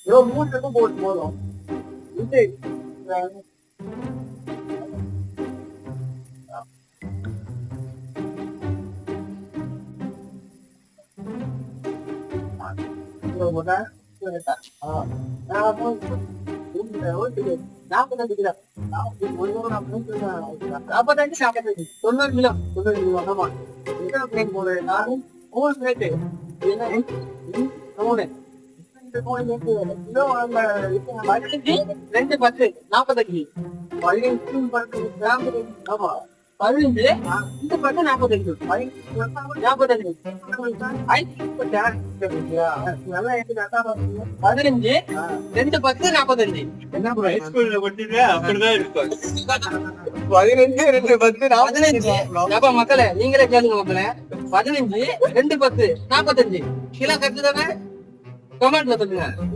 மூணு இருக்கும் போட்டு போதும். இது ரெண்டு 10 45 15 இந்த 10 45 15 ரெண்டு 10 45 என்ன ஸ்கூல்ல படிச்சது அப்படிதான் இருக்கும். 15 2 10 45 மக்களே நீங்களே கேளுங்க மக்களே. 15 2 10 45 கிலோ கட்டு தானே? கமெண்ட்ல சொல்லுங்க.